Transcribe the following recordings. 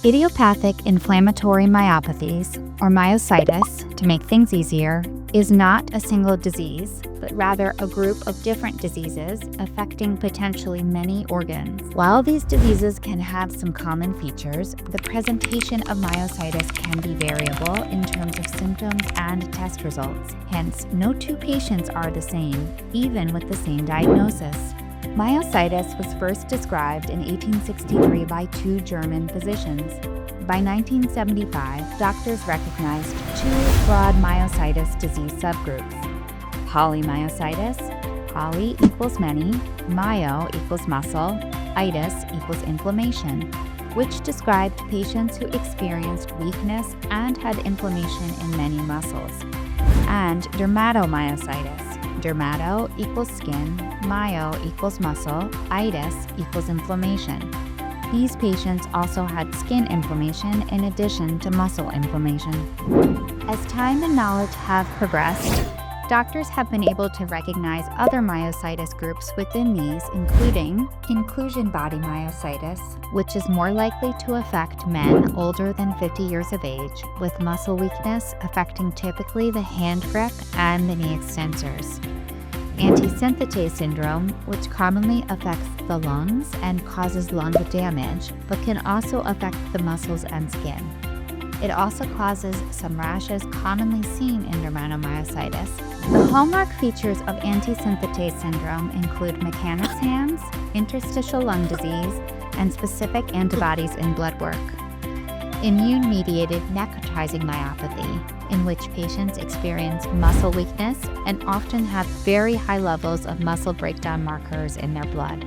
Idiopathic inflammatory myopathies, or myositis, to make things easier, is not a single disease, but rather a group of different diseases affecting potentially many organs. While these diseases can have some common features, the presentation of myositis can be variable in terms of symptoms and test results. Hence, no two patients are the same, even with the same diagnosis. Myositis was first described in 1863 by two German physicians. By 1975, doctors recognized two broad myositis disease subgroups: polymyositis, poly equals many, myo equals muscle, itis equals inflammation, which described patients who experienced weakness and had inflammation in many muscles, and dermatomyositis. Dermato equals skin, myo equals muscle, itis equals inflammation. These patients also had skin inflammation in addition to muscle inflammation. As time and knowledge have progressed, doctors have been able to recognize other myositis groups within these, including inclusion body myositis, which is more likely to affect men older than 50 years of age, with muscle weakness affecting typically the hand grip and the knee extensors. Anti-synthetase syndrome, which commonly affects the lungs and causes lung damage, but can also affect the muscles and skin. It also causes some rashes commonly seen in dermatomyositis. The hallmark features of anti-synthetase syndrome include McCann's hands, interstitial lung disease, and specific antibodies in blood work. Immune-mediated necrotizing myopathy, in which patients experience muscle weakness and often have very high levels of muscle breakdown markers in their blood.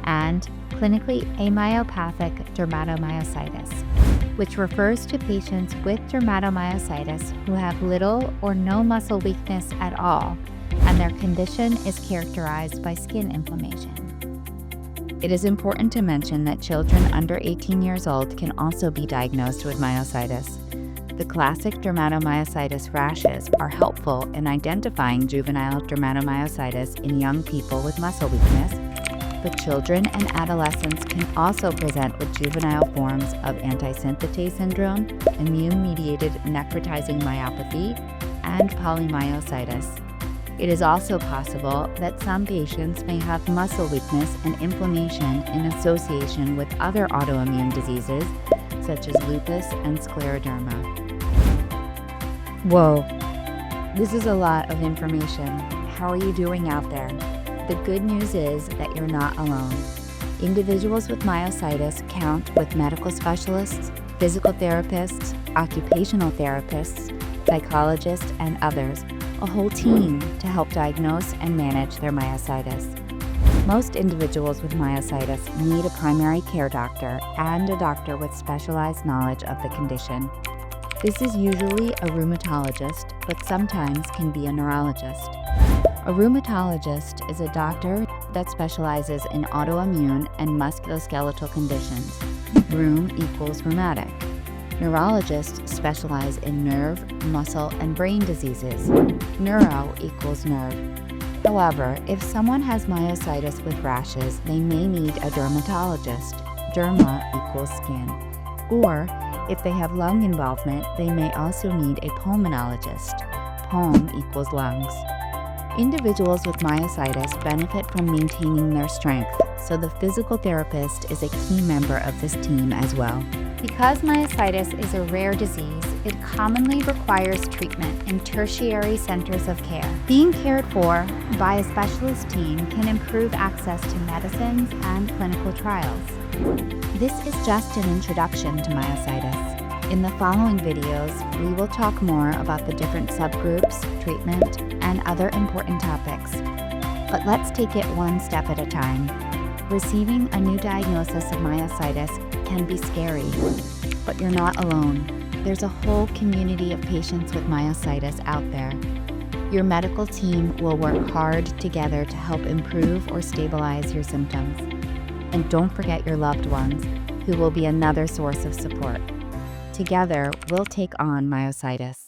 And clinically amyopathic dermatomyositis, which refers to patients with dermatomyositis who have little or no muscle weakness at all, and their condition is characterized by skin inflammation. It is important to mention that children under 18 years old can also be diagnosed with myositis. The classic dermatomyositis rashes are helpful in identifying juvenile dermatomyositis in young people with muscle weakness, but children and adolescents can also present with juvenile forms of anti-synthetase syndrome, immune-mediated necrotizing myopathy, and polymyositis. It is also possible that some patients may have muscle weakness and inflammation in association with other autoimmune diseases, such as lupus and scleroderma. Whoa, this is a lot of information. How are you doing out there? The good news is that you're not alone. Individuals with myositis count with medical specialists, physical therapists, occupational therapists, psychologists, and others, a whole team to help diagnose and manage their myositis. Most individuals with myositis need a primary care doctor and a doctor with specialized knowledge of the condition. This is usually a rheumatologist, but sometimes can be a neurologist. A rheumatologist is a doctor that specializes in autoimmune and musculoskeletal conditions. Rheum equals rheumatic. Neurologists specialize in nerve, muscle, and brain diseases. Neuro equals nerve. However, if someone has myositis with rashes, they may need a dermatologist. Derma equals skin. Or, if they have lung involvement, they may also need a pulmonologist. Pulm equals lungs. Individuals with myositis benefit from maintaining their strength, so the physical therapist is a key member of this team as well. Because myositis is a rare disease, it commonly requires treatment in tertiary centers of care. Being cared for by a specialist team can improve access to medicines and clinical trials. This is just an introduction to myositis. In the following videos, we will talk more about the different subgroups, treatment, and other important topics. But let's take it one step at a time. Receiving a new diagnosis of myositis can be scary, but you're not alone. There's a whole community of patients with myositis out there. Your medical team will work hard together to help improve or stabilize your symptoms. And don't forget your loved ones, who will be another source of support. Together, we'll take on myositis.